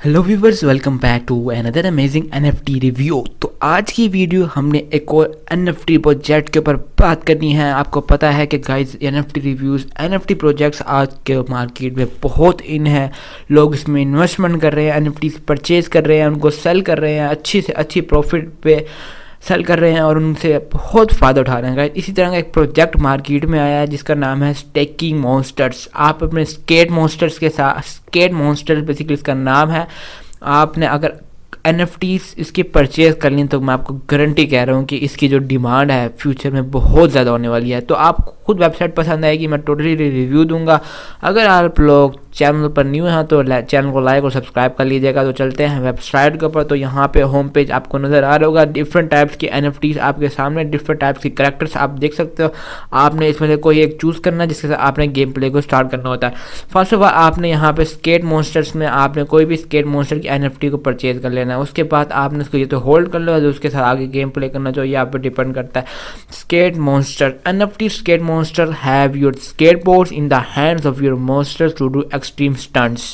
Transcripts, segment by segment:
Hello viewers, welcome back to another amazing NFT review. तो आज की वीडियो हमने एक और एनएफटी प्रोजेक्ट के ऊपर बात करनी है। आपको पता है कि guys NFT reviews NFT projects आज के मार्केट में बहुत इन है। लोग इसमें इन्वेस्टमेंट कर रहे हैं, एनएफटी परचेज कर रहे हैं, उनको सेल कर रहे हैं, अच्छी से अच्छी प्रॉफिट पे सेल कर रहे हैं और उनसे बहुत फ़ायदा उठा रहे हैं गाइस। इसी तरह का एक प्रोजेक्ट मार्केट में आया है जिसका नाम है स्टेकिंग मॉन्स्टर्स। आप अपने स्केट मॉन्स्टर्स के साथ, स्केट मॉन्स्टर्स बेसिकली इसका नाम है, आपने अगर एनएफटीज इसकी परचेज कर ली तो मैं आपको गारंटी कह रहा हूँ कि इसकी जो डिमांड है फ्यूचर में बहुत ज़्यादा होने वाली है। तो आप खुद वेबसाइट पसंद आएगी, मैं टोटली रिव्यू दूंगा। अगर आप लोग चैनल पर न्यू हैं तो चैनल को लाइक और सब्सक्राइब कर लीजिएगा। तो चलते हैं वेबसाइट के ऊपर। तो यहाँ पे होम पेज आपको नज़र आ रहा होगा, डिफरेंट टाइप्स की एनएफटीज आपके सामने, डिफरेंट टाइप्स की कैरेक्टर्स आप देख सकते हो। आपने इसमें से कोई एक चूज़ करना है जिसके साथ आपने गेम प्ले को स्टार्ट करना होता है। फर्स्ट ऑफ ऑल आपने यहाँ पे स्केट मॉन्स्टर्स में आपने कोई भी स्केट मॉन्स्टर की एनएफटी को परचेज कर लेना है। उसके बाद आपने उसको ये तो होल्ड कर लो, उसके साथ आगे गेम प्ले करना जो ये आप पे डिपेंड करता है। Skate Monster NFT Skate Monster have your skateboards in the hands of your monsters to do extreme stunts।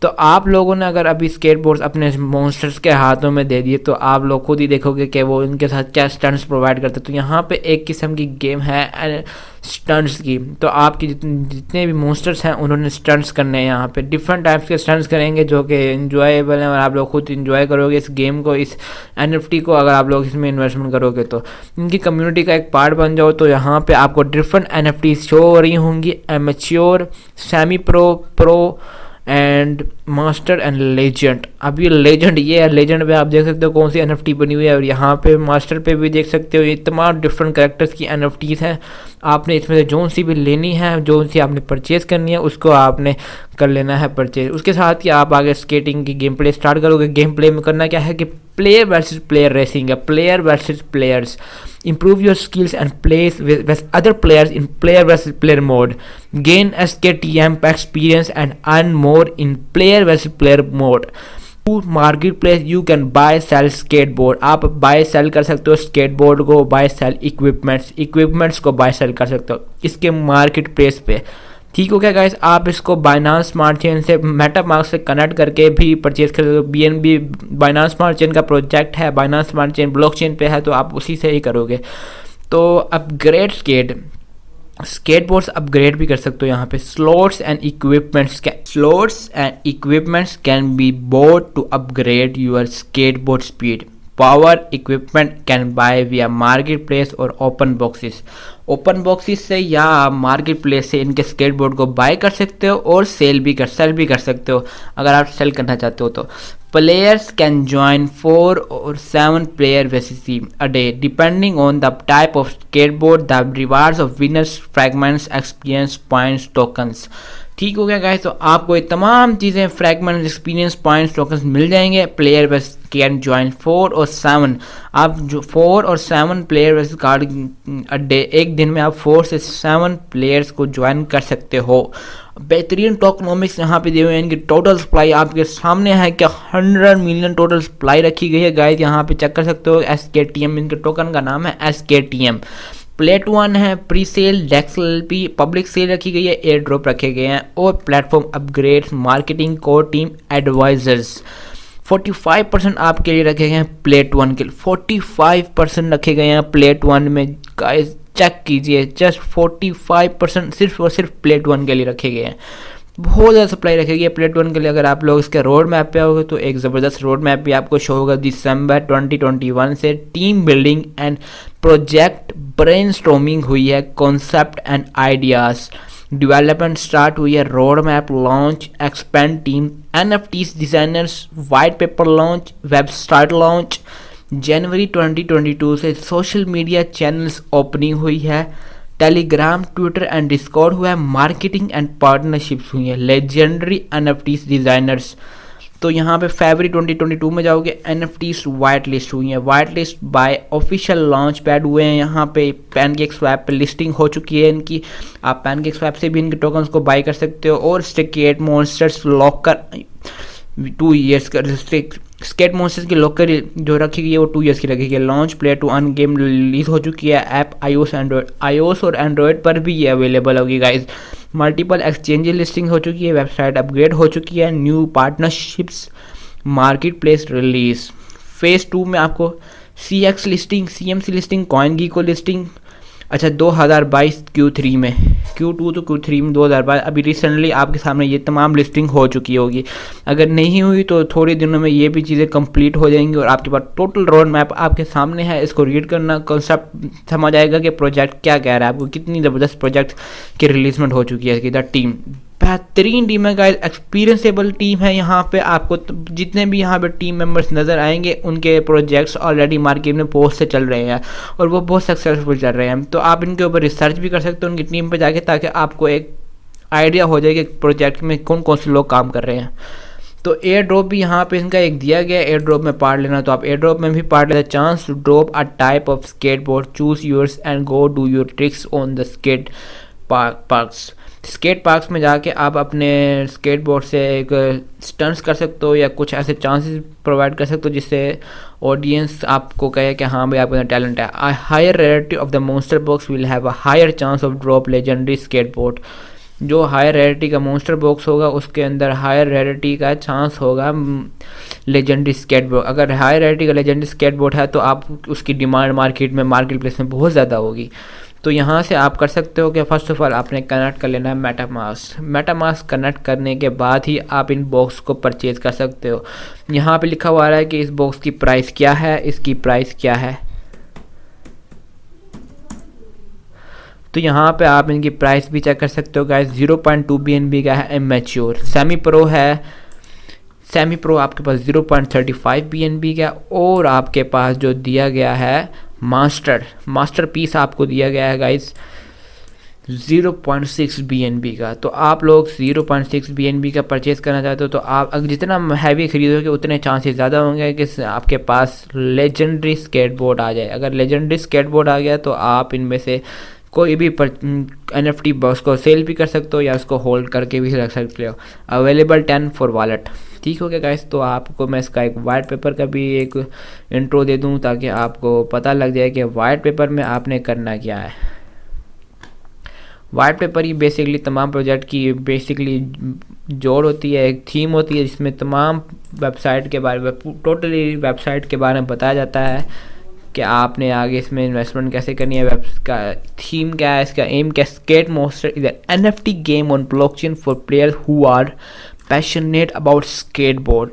तो आप लोगों ने अगर अभी स्केटबोर्ड्स अपने मॉन्स्टर्स के हाथों में दे दिए तो आप लोग खुद ही देखोगे कि वो इनके साथ क्या स्टंट्स प्रोवाइड करते हैं। तो यहाँ पे एक किस्म की गेम है स्टंट्स की। तो आपकी जितने भी मॉन्स्टर्स हैं उन्होंने स्टंट्स करने हैं। यहाँ पे डिफरेंट टाइप्स के स्टंट्स करेंगे जो कि इंजॉयबल हैं और आप लोग खुद इंजॉय करोगे इस गेम को, इस एनएफटी को। अगर आप लोग इसमें इन्वेस्टमेंट करोगे तो इनकी कम्युनिटी का एक पार्ट बन जाओ। तो यहाँ पे आपको डिफरेंट एनएफटी शो हो रही होंगी, amateur, semi pro, pro and master and legend. अब ये लेजेंड ये है, लेजेंड पे आप देख सकते हो कौन सी एनएफटी बनी हुई है, और यहाँ पे मास्टर पे भी देख सकते हो। ये तमाम डिफरेंट कैरेक्टर्स की एनएफटीज हैं। आपने इसमें से जो सी भी लेनी है, जो सी आपने परचेज करनी है उसको आपने कर लेना है परचेज। उसके साथ ही आप आगे स्केटिंग की गेम प्ले स्टार्ट करोगे। गेम प्ले में करना क्या है कि प्लेयर वर्सेस प्लेयर रेसिंग है, player versus players. Improve your skills and plays with other players in player versus player mode. Gain SKTM experience and earn more in player versus player mode. Marketplace you can buy sell skateboard। आप bye cell कर सकते हो skateboard को, bye cell equipments को bye cell कर सकते हो इसके मार्केट प्लेस पे। ठीक हो क्या गाइस? आप इसको बाइनांस स्मार्ट चेन से, मेटामास्क से कनेक्ट करके भी परचेज कर सकते हो। बीएनबी बाइनांस स्मार्ट चेन का प्रोजेक्ट है, बाइनांस स्मार्ट चेन ब्लॉकचेन पे है, तो आप उसी से ही करोगे। तो अपग्रेड स्केटबोर्ड्स अपग्रेड भी कर सकते हो। यहाँ पे slots and equipments can be bought to upgrade your skateboard speed. Power equipment can buy via market place और ओपन बॉक्सेस से या मार्केट प्लेस से इनके स्केटबोर्ड को बाय कर सकते हो और सेल भी कर सकते हो अगर आप सेल करना चाहते हो तो। प्लेयर्स कैन ज्वाइन 4 और 7 प्लेयर वेसिसी a day depending on the type of skateboard. The rewards of winners fragments experience points tokens. ठीक हो गया गाइस? तो आपको ये तमाम चीज़ें फ्रैगमेंट एक्सपीरियंस पॉइंट्स टोकन्स मिल जाएंगे। प्लेयर बस कैन ज्वाइन 4 और 7। आप जो 4 और 7 प्लेयर वर्सेस कार्ड अड्डे, एक दिन में आप 4 से 7 प्लेयर्स को ज्वाइन कर सकते हो। बेहतरीन टोकनॉमिक्स यहाँ पे दिए हुए हैं। इनकी टोटल सप्लाई आपके सामने है कि 100 मिलियन टोटल सप्लाई रखी गई है गाइस। यहाँ पे चेक कर सकते हो। SKTM इनके टोकन का नाम है SKTM। प्लेट 1 है प्री सेल, डेक्सएलपी पब्लिक सेल रखी गई है, एयर ड्रॉप रखे गए हैं और platform upgrades, marketing, core team, advisors. 45% आपके लिए रखे गए हैं प्लेट 1 के लिए। 45% रखे गए हैं प्लेट 1 में गाइस, चेक कीजिए। जस्ट 45% सिर्फ और सिर्फ प्लेट 1 के लिए रखे गए हैं। बहुत ज़्यादा सप्लाई रखी गई है प्लेट 1 के लिए। अगर आप लोग इसके रोड मैप पे आओगे तो एक ज़बरदस्त रोड मैप भी आपको शो होगा। दिसंबर 2021 से team building and project brainstorming हुई है, concept and ideas development start हुई है, road map launch, expand team, NFTs designers, white paper launch, website launch. जनवरी 2022 से सोशल मीडिया चैनल्स ओपनिंग हुई है, टेलीग्राम, ट्विटर एंड डिस्कॉर्ड हुआ है, मार्केटिंग एंड पार्टनरशिप्स हुई है, लेजेंडरी एनएफटीज डिज़ाइनर्स। तो यहाँ पे फरवरी 2022 में जाओगे, एनएफटीज वाइट लिस्ट हुई है, white list by official launch pad हुए हैं। यहाँ पे पैनकेकस्वैप पे लिस्टिंग हो चुकी है इनकी। आप पैनकेकस्वैप से भी इनके टोकन्स को बाय कर सकते हो। और स्केट मॉन्स्टर्स लॉकर 2 ईयर्स का स्केट मॉन्स्टर्स की लॉकर जो रखी गई है वो 2 ईयर्स की रखी गई है। Launch play to earn game release हो चुकी है। ऐप iOS और एंड्रॉयड पर भी ये अवेलेबल होगी गाइज। मल्टीपल एक्सचेंज लिस्टिंग हो चुकी है, वेबसाइट अपग्रेड हो चुकी है, new partnerships market place release. Phase 2 में आपको CX listing, CMC listing, CoinGecko listing. अच्छा 2022 Q3 में, Q2 तो Q3 में 2022 अभी रिसेंटली आपके सामने ये तमाम लिस्टिंग हो चुकी होगी। अगर नहीं हुई तो थोड़े दिनों में ये भी चीज़ें कंप्लीट हो जाएंगी और आपके पास टोटल रोड मैप आपके सामने है। इसको रीड करना, कॉन्सेप्ट समझ आएगा कि प्रोजेक्ट क्या कह रहा है आपको, कितनी ज़बरदस्त प्रोजेक्ट की रिलीजमेंट हो चुकी है इसकी। द टीम बेहतरीन टीम है गाइस, एक्सपीरियंसेबल टीम है। यहाँ पे आपको जितने भी यहाँ पे टीम मेंबर्स नज़र आएंगे उनके प्रोजेक्ट्स ऑलरेडी मार्केट में पोस्ट से चल रहे हैं और वो बहुत सक्सेसफुल चल रहे हैं। तो आप इनके ऊपर रिसर्च भी कर सकते हो उनकी टीम पे जाके, ताकि आपको एक आइडिया हो जाए कि प्रोजेक्ट में कौन कौन से लोग काम कर रहे हैं। तो एयर ड्रॉप भी यहाँ पे इनका एक दिया गया है, एयर ड्रॉप में पार्ट लेना तो आप एयर ड्रॉप में भी पार्ट लेना। Chance to drop a type of skateboard, choose yours and go do your tricks on the skate parks. Skate parks में जाके आप अपने स्केट बोर्ड से एक स्टंट्स कर सकते हो या कुछ ऐसे चांसेस प्रोवाइड कर सकते हो जिससे ऑडियंस आपको कहे कि हाँ भाई आपके अंदर टैलेंट है। A higher rarity of the monster box will have a higher chance of drop legendary skateboard। जो हायर रेयरिटी का मॉन्स्टर बॉक्स होगा उसके अंदर हायर रेयरिटी का चांस होगा लेजेंडरी स्केटबोर्ड। अगर हायर रेयरिटी का लेजेंडरी स्केटबोर्ड है तो आप उसकी डिमांड मार्केट में, मार्केट प्लेस में बहुत ज़्यादा होगी। तो यहाँ से आप कर सकते हो कि फ़र्स्ट ऑफ ऑल आपने कनेक्ट कर लेना है मेटामास्क। मेटामास्क कनेक्ट करने के बाद ही आप इन बॉक्स को परचेज़ कर सकते हो। यहाँ पे लिखा हुआ है कि इस बॉक्स की प्राइस क्या है, इसकी प्राइस क्या है। तो यहाँ पे आप इनकी प्राइस भी चेक कर सकते हो गाइस। 0.2 BNB का है मैच्योर। सेमी प्रो है, सेमी प्रो आपके पास 0.35 BNB का, और आपके पास जो दिया गया है मास्टर पीस आपको दिया गया है गाइस 0.6 BNB का। तो आप लोग 0.6 BNB का परचेज़ करना चाहते हो तो आप जितना हैवी खरीदोगे उतने चांसेस ज़्यादा होंगे कि आपके पास लेजेंडरी स्केटबोर्ड आ जाए। अगर लेजेंडरी स्केटबोर्ड आ गया तो आप इनमें से कोई भी NFT बॉक्स को सेल भी कर सकते हो या उसको होल्ड करके भी रख सकते हो। Available 10 for wallet. ठीक हो गया गाइस। तो आपको मैं इसका एक वाइट पेपर का भी एक इंट्रो दे दूं ताकि आपको पता लग जाए कि वाइट पेपर में आपने करना क्या है। वाइट पेपर ही बेसिकली तमाम प्रोजेक्ट की बेसिकली जोड़ होती है, एक थीम होती है जिसमें तमाम वेबसाइट के बारे में, टोटली वेबसाइट के बारे में बताया जाता है कि आपने आगे इसमें इन्वेस्टमेंट कैसे करनी है, वेब का थीम क्या है, इसका एम क्या। Skate Monster is an NFT game on blockchain for player who are passionate about skateboard.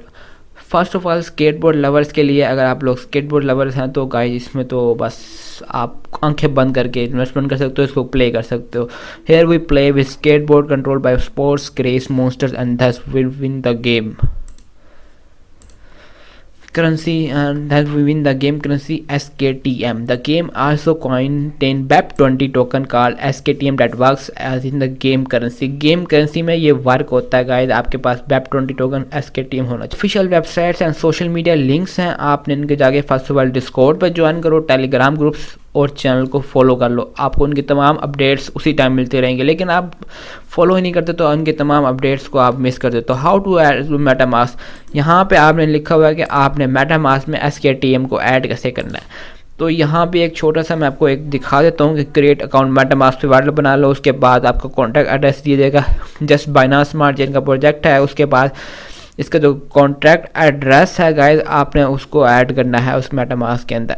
First of all skateboard lovers के लिए, अगर आप लोग स्केटबोर्ड लवर्स हैं तो गाइस इसमें तो बस आप आंखें बंद करके इन्वेस्टमेंट कर सकते हो, इसको प्ले कर सकते हो। Here we play with skateboard control by sports craze monsters and thus will win the game currency and that we win the game currency SKTM. The game also contain BEP20 token called SKTM that works as in the game currency. Game currency में ये work होता है guys, आपके पास BEP20 token SKTM होना चाहिए। Official websites and social media links हैं, आपने इनके जाके फर्स्ट ऑफ ऑल डिस्कॉर्ड पर ज्वाइन करो, टेलीग्राम ग्रुप्स और चैनल को फॉलो कर लो। आपको उनकी तमाम अपडेट्स उसी टाइम मिलते रहेंगे, लेकिन आप फॉलो ही नहीं करते तो उनके तमाम अपडेट्स को आप मिस कर देते हो। हाउ टू ऐड मेटामास्क, यहाँ पे आपने लिखा हुआ है कि आपने मेटामास्क में SKTM को ऐड कैसे करना है। तो यहाँ पे एक छोटा सा मैं आपको एक दिखा देता हूँ कि क्रिएट अकाउंट मेटामास्क पे वॉलेट बना लो। उसके बाद आपका कॉन्टैक्ट एड्रेस दिया जाएगा, जस्ट बाइनांस स्मार्ट चेन का प्रोजेक्ट है। उसके बाद इसका जो कॉन्टैक्ट एड्रेस है गाइस आपने उसको ऐड करना है उस मेटामास्क के अंदर।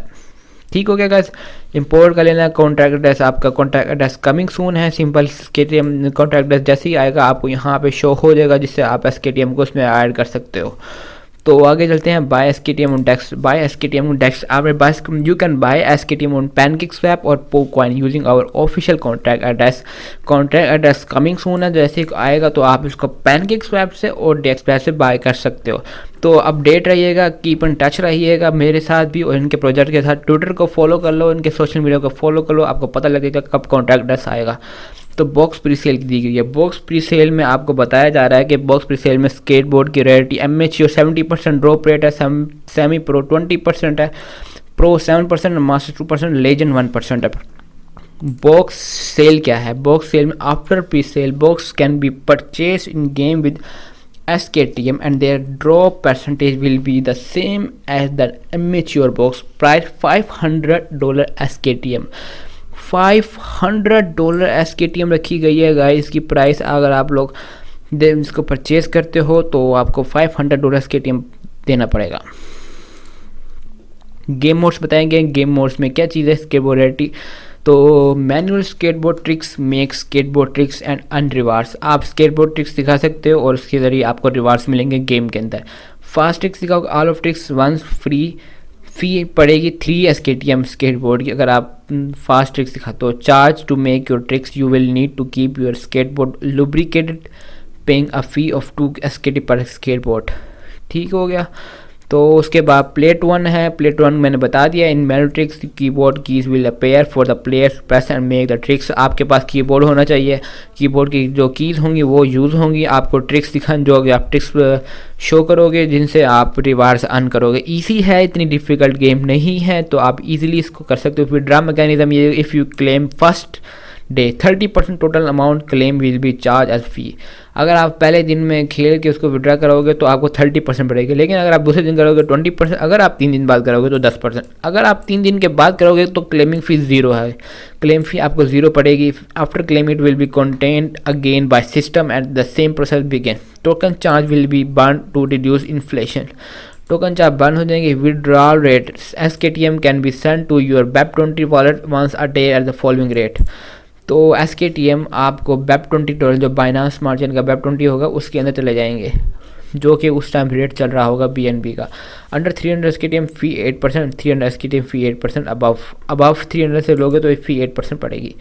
ठीक हो गया गाइस। इंपोर्ट कर लेना कॉन्टैक्ट एड्रेस, आपका कॉन्टैक्ट एड्रेस कमिंग सून है। सिंपल SKTM कॉन्टैक्ट एड्रेस जैसे ही आएगा आपको यहाँ पे शो हो जाएगा, जिससे आप SKTM को उसमें ऐड कर सकते हो। तो आगे चलते हैं। Buy SKTM on DEX, buy SKTM on DEX आप बस you can buy SKTM on PancakeSwap और PoCoin using our official contact address. Contact address coming soon है, जैसे ही आएगा तो आप इसको PancakeSwap से और DexSwap से बाय कर सकते हो। तो अपडेट रहिएगा, कीप इन टच रहिएगा मेरे साथ भी और इनके प्रोजेक्ट के साथ। ट्विटर को फॉलो कर लो, इनके सोशल मीडिया को फॉलो कर लो, आपको पता लगेगा कब कॉन्टैक्ट एड्रेस आएगा। तो बॉक्स प्री सेल की दी गई है। बॉक्स प्री सेल में आपको बताया जा रहा है कि बॉक्स प्री सेल में स्केटबोर्ड की रेयरिटी MHO 70%, ड्रॉप रेट है, सेमी प्रो 20% है, प्रो 7%, मास्टर 2%, लेजेंड 1% है। बॉक्स सेल क्या है? बॉक्स सेल में after pre sale box can be purchase in game with SKTM and their drop percentage will be the same as the immature box. Price $500 SKTM, $500 SKTM रखी गई है guys इसकी price. अगर आप लोग इसको परचेज करते हो तो आपको $500 SKTM देना पड़ेगा। गेम मोड्स बताएंगे, गेम मोड्स में क्या चीज़ है, स्केटबोर्ड। तो manual skateboard tricks make skateboard tricks and earn rewards. आप स्केटबोर्ड ट्रिक्स दिखा सकते हो और उसके ज़रिए आपको रिवार्ड्स मिलेंगे गेम के अंदर। फास्ट ट्रिक्स दिखाओ, all of tricks once free, fee पड़ेगी 3 SKTM स्केटबोर्ड की अगर आप फास्ट ट्रिक्स दिखाते हो। Charge to make your tricks, you will need to keep your skateboard lubricated, paying a fee of 2 SKT per skateboard. ठीक हो गया। तो उसके बाद प्लेट 1 है, प्लेट 1 मैंने बता दिया। In manual tricks keyboard keys will appear for the player press and make the tricks. आपके पास कीबोर्ड होना चाहिए, कीबोर्ड की जो कीज़ होंगी वो यूज़ होंगी आपको ट्रिक्स दिखाने, जो आप ट्रिक्स शो करोगे जिनसे आप रिवार्ड्स अर्न करोगे। ईजी है, इतनी डिफ़िकल्ट गेम नहीं है, तो आप इजीली इसको कर सकते हो। फिर ड्रा मैकेनिज्म ये, if you claim first day 30% total amount claim will be charge as fee. अगर आप पहले दिन में खेल के उसको विड्रा करोगे तो आपको 30% पड़ेगी, लेकिन अगर आप दूसरे दिन करोगे 20%, अगर आप 3 दिन बाद करोगे तो 10%, अगर आप 3 दिन के बाद करोगे तो क्लेमिंग फी 0 है, क्लेम फी आपको 0 पड़ेगी। After claim it will be contained again by system at the same process begin. Token charge will be burn to reduce inflation. Token charge burn हो जाएंगे। Withdrawal rate SKTM can be send to your BEP20 wallet once a day at the following rate. तो SKTM आपको BEP20 जो Binance smart chain का BEP20 होगा उसके अंदर चले जाएंगे, जो कि उस टाइम रेट चल रहा होगा BNB का। अंडर 300 SKTM फी 8%, 300 SKTM फी 8%, अबव 300 से लोगे तो फी 8% पड़ेगी।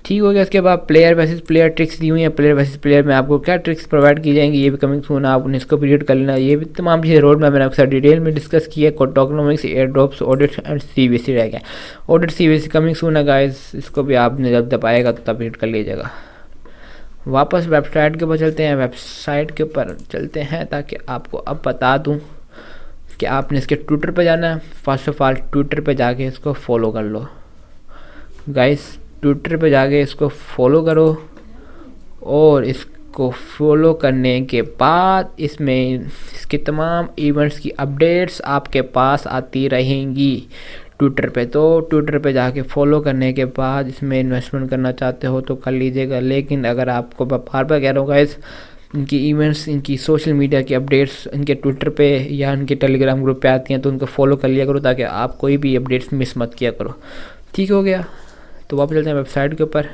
ठीक हो गया। उसके बाद प्लेयर वर्सेस प्लेयर ट्रिक्स दी हुई है। प्लेयर वर्सेस प्लेयर में आपको क्या ट्रिक्स प्रोवाइड की जाएंगी ये भी कमिंग सून, आप इसको भी रीड कर लेना। ये भी तमाम चीज़ें रोड मैप मैंने आपके साथ डिटेल में डिस्कस किया। Tokenomics, air drops, audit and CVC रह गया। ऑडिट CVC कमिंग सून है गाइस, इसको भी आपने जब दबाएगा तो तब रीड कर लीजिएगा। वापस वेबसाइट के ऊपर चलते हैं, वेबसाइट के ऊपर चलते हैं ताकि आपको अब बता दूँ कि आपने इसके ट्विटर पर जाना है। फर्स्ट ऑफ ऑल ट्विटर पर जाके इसको फॉलो कर लो गाइस, ट्विटर पे जाके इसको फॉलो करो और इसको फॉलो करने के बाद इसमें इसके तमाम इवेंट्स की अपडेट्स आपके पास आती रहेंगी ट्विटर पे। तो ट्विटर पे जाके फॉलो करने के बाद इसमें इन्वेस्टमेंट करना चाहते हो तो कर लीजिएगा, लेकिन अगर आपको बार बार कह रहा हूँ गाइस, इनकी इवेंट्स, इनकी सोशल मीडिया की अपडेट्स इनके ट्विटर पे या इनके टेलीग्राम ग्रुप पे आती हैं तो उनको फॉलो कर लिया करो ताकि आप कोई भी अपडेट्स मिस मत किया करो। ठीक हो गया। तो वापस चलते हैं वेबसाइट के ऊपर।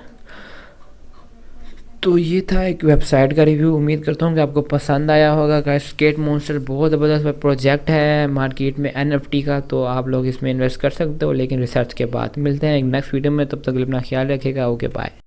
तो ये था एक वेबसाइट का रिव्यू, उम्मीद करता हूँ कि आपको पसंद आया होगा। गाइस स्केट मॉन्स्टर बहुत ज़बरदस्त प्रोजेक्ट है मार्केट में NFT का, तो आप लोग इसमें इन्वेस्ट कर सकते हो, लेकिन रिसर्च के बाद। मिलते हैं एक नेक्स्ट वीडियो में, तब तक अपना ख्याल रखिएगा। Okay bye.